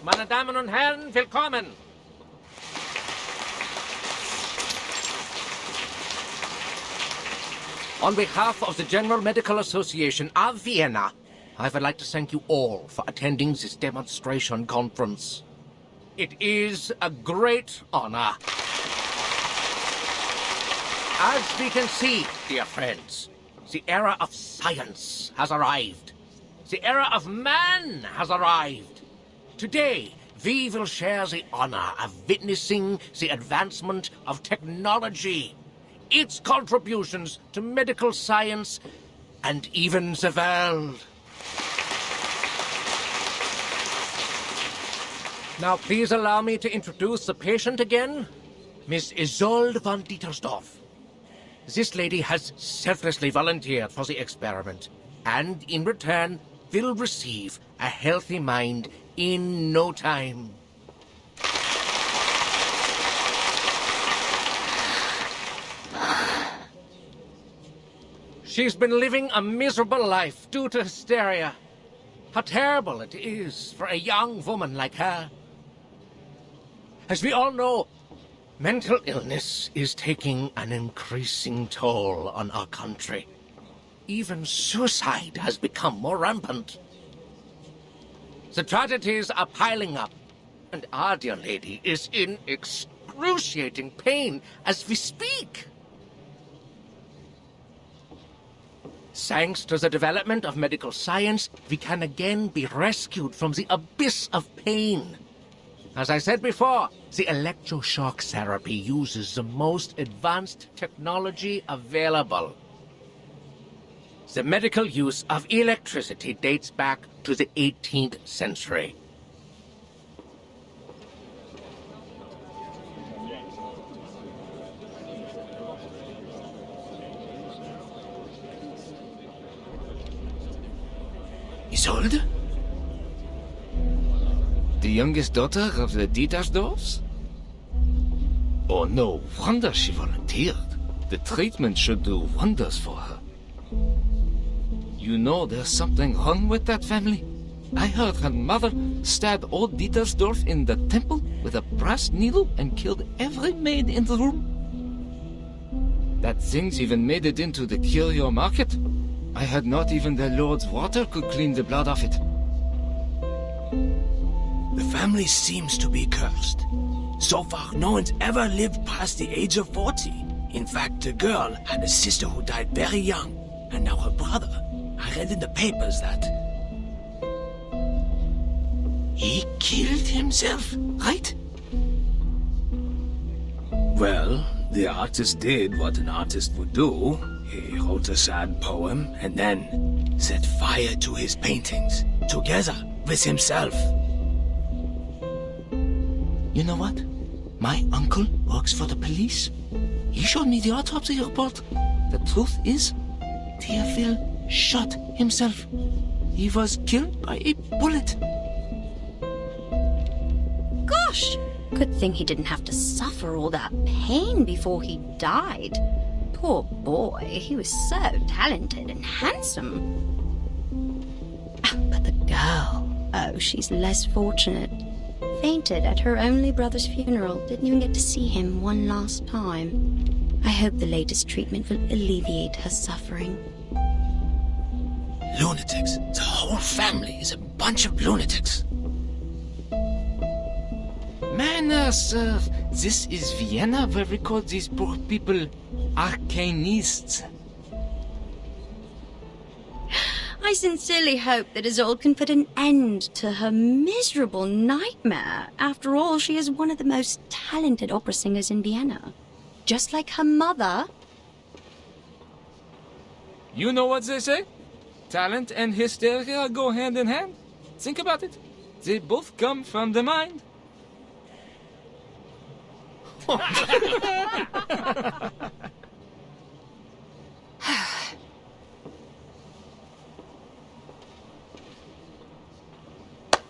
Meine Damen und Herren, willkommen! On behalf of the General Medical Association of Vienna, I would like to thank you all for attending this demonstration conference. It is a great honor. As we can see, dear friends, the era of science has arrived. The era of man has arrived. Today, we will share the honor of witnessing the advancement of technology, its contributions to medical science, and even the world. Now, please allow me to introduce the patient again, Miss Isolde von Dietersdorf. This lady has selflessly volunteered for the experiment, and in return will receive a healthy mind in no time. She's been living a miserable life due to hysteria. How terrible it is for a young woman like her. As we all know, mental illness is taking an increasing toll on our country. Even suicide has become more rampant. The tragedies are piling up, and our dear lady is in excruciating pain as we speak. Thanks to the development of medical science, we can again be rescued from the abyss of pain. As I said before, the electroshock therapy uses the most advanced technology available. The medical use of electricity dates back to the 18th century. Isolde? The youngest daughter of the Dietersdorfs? Oh, no wonder she volunteered. The treatment should do wonders for her. You know there's something wrong with that family? I heard her mother stabbed old Dietersdorf in the temple with a brass needle and killed every maid in the room. That thing's even made it into the curio market. I heard not even the Lord's water could clean the blood off it. The family seems to be cursed. So far, no one's ever lived past the age of 40. In fact, the girl had a sister who died very young, and now her brother. I read in the papers that he killed himself, right? Well, the artist did what an artist would do. He wrote a sad poem and then set fire to his paintings, together with himself. You know what? My uncle works for the police. He showed me the autopsy report. The truth is, Theophil shot himself. He was killed by a bullet. Gosh! Good thing he didn't have to suffer all that pain before he died. Poor boy, he was so talented and handsome. But the girl, oh, she's less fortunate. Fainted at her only brother's funeral, didn't even get to see him one last time. I hope the latest treatment will alleviate her suffering. Lunatics. The whole family is a bunch of lunatics. Manners, sir. This is Vienna where we call these poor people arcanists. I sincerely hope that Isolde can put an end to her miserable nightmare. After all, she is one of the most talented opera singers in Vienna. Just like her mother. You know what they say? Talent and hysteria go hand in hand. Think about it. They both come from the mind.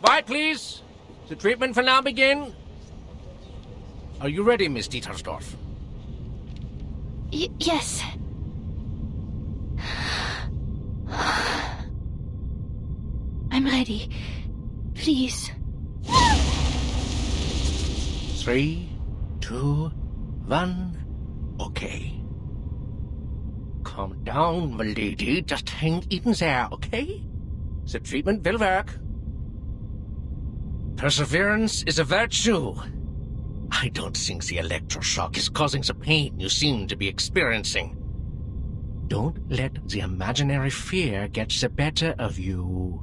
Quiet, please. The treatment will now begin. Are you ready, Miss Dietersdorf? Yes. I'm ready. Please. 3, 2, 1. Okay. Calm down, my lady. Just hang in there, okay? The treatment will work. Perseverance is a virtue. I don't think the electroshock is causing the pain you seem to be experiencing. Don't let the imaginary fear get the better of you.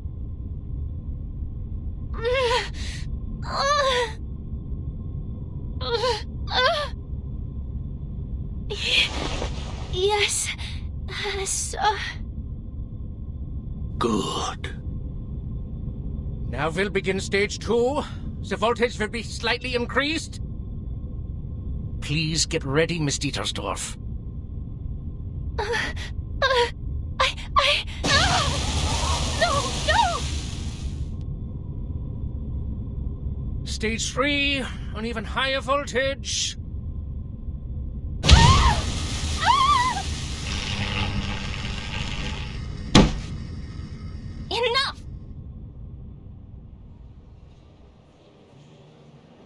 Yes, sir. Good. Now we'll begin stage 2. The voltage will be slightly increased. Please get ready, Miss Dietersdorf. No! Stage 3, an even higher voltage. Enough!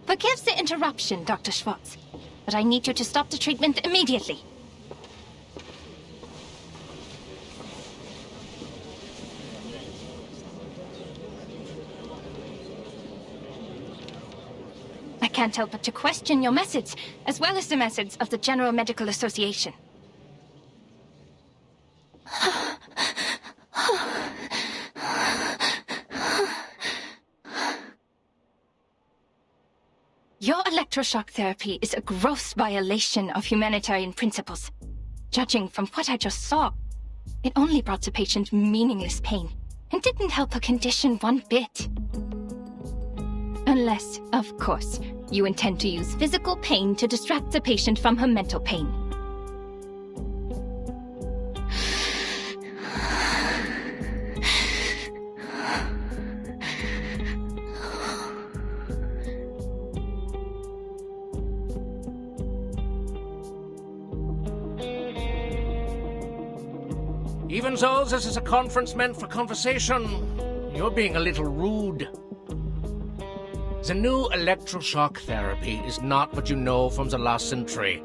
Forgive the interruption, Dr. Schwartz, but I need you to stop the treatment immediately. I can't help but to question your methods, as well as the methods of the General Medical Association. Your electroshock therapy is a gross violation of humanitarian principles. Judging from what I just saw, it only brought the patient meaningless pain and didn't help her condition one bit. Unless, of course, you intend to use physical pain to distract the patient from her mental pain. Even though this is a conference meant for conversation, you're being a little rude. The new electroshock therapy is not what you know from the last century.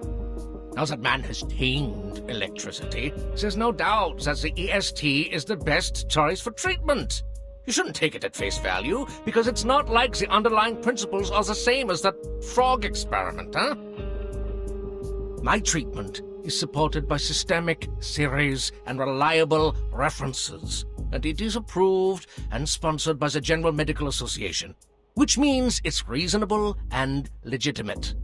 Now that man has tamed electricity, there's no doubt that the EST is the best choice for treatment. You shouldn't take it at face value, because it's not like the underlying principles are the same as that frog experiment, huh? My treatment is supported by systemic theories and reliable references, and it is approved and sponsored by the General Medical Association, which means it's reasonable and legitimate.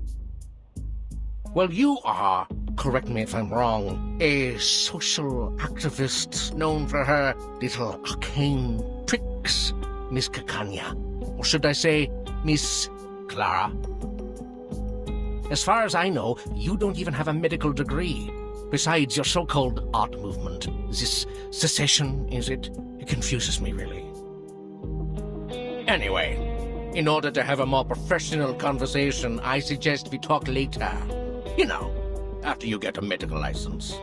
Well, you are, correct me if I'm wrong, a social activist known for her little arcane tricks, Miss Cacania. Or should I say, Miss Clara? As far as I know, you don't even have a medical degree. Besides your so-called art movement. This secession, is it? It confuses me, really. Anyway, in order to have a more professional conversation, I suggest we talk later. You know, after you get a medical license.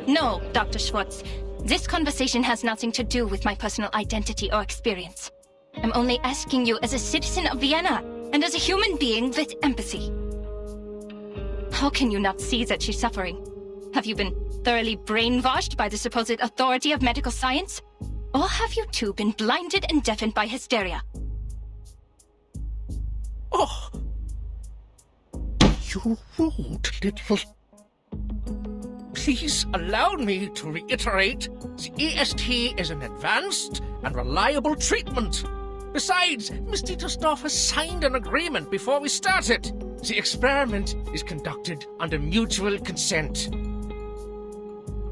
No, Dr. Schwartz. This conversation has nothing to do with my personal identity or experience. I'm only asking you as a citizen of Vienna and as a human being with empathy. How can you not see that she's suffering? Have you been thoroughly brainwashed by the supposed authority of medical science? Or have you too been blinded and deafened by hysteria? Oh! You rude little... Please allow me to reiterate, the EST is an advanced and reliable treatment. Besides, Miss Dietersdorf has signed an agreement before we started. The experiment is conducted under mutual consent.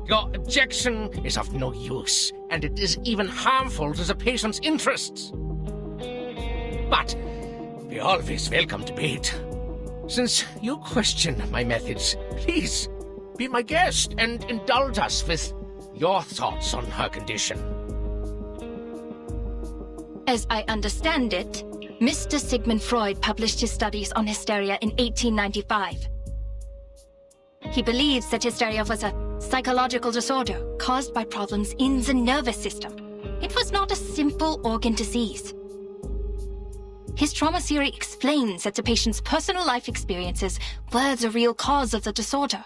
Your objection is of no use, and it is even harmful to the patient's interests. But we always welcome debate. Since you question my methods, please be my guest and indulge us with your thoughts on her condition. As I understand it, Mr. Sigmund Freud published his studies on hysteria in 1895. He believes that hysteria was a psychological disorder caused by problems in the nervous system. It was not a simple organ disease. His trauma theory explains that the patient's personal life experiences were the real cause of the disorder,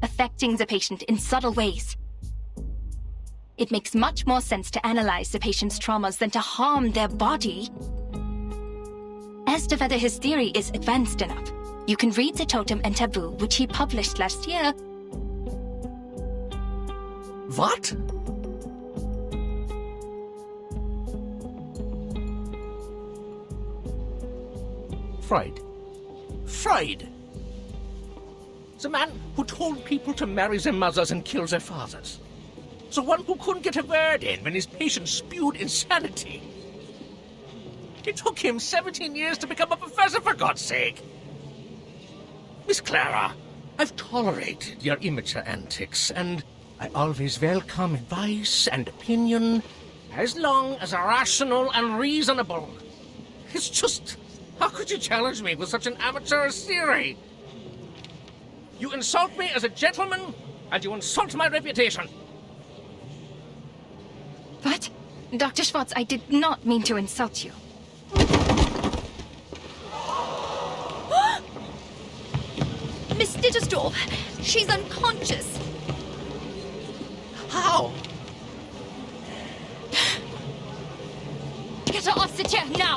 affecting the patient in subtle ways. It makes much more sense to analyze the patient's traumas than to harm their body. As to whether his theory is advanced enough, you can read The Totem and Taboo, which he published last year. What? Freud. Freud! The man who told people to marry their mothers and kill their fathers. The one who couldn't get a word in when his patients spewed insanity. It took him 17 years to become a professor, for God's sake. Miss Clara, I've tolerated your immature antics, and I always welcome advice and opinion, as long as rational and reasonable. It's just, how could you challenge me with such an amateur theory? You insult me as a gentleman, and you insult my reputation. What? Dr. Schwartz, I did not mean to insult you. Miss Dittersdorf, she's unconscious. How? Get her off the chair now!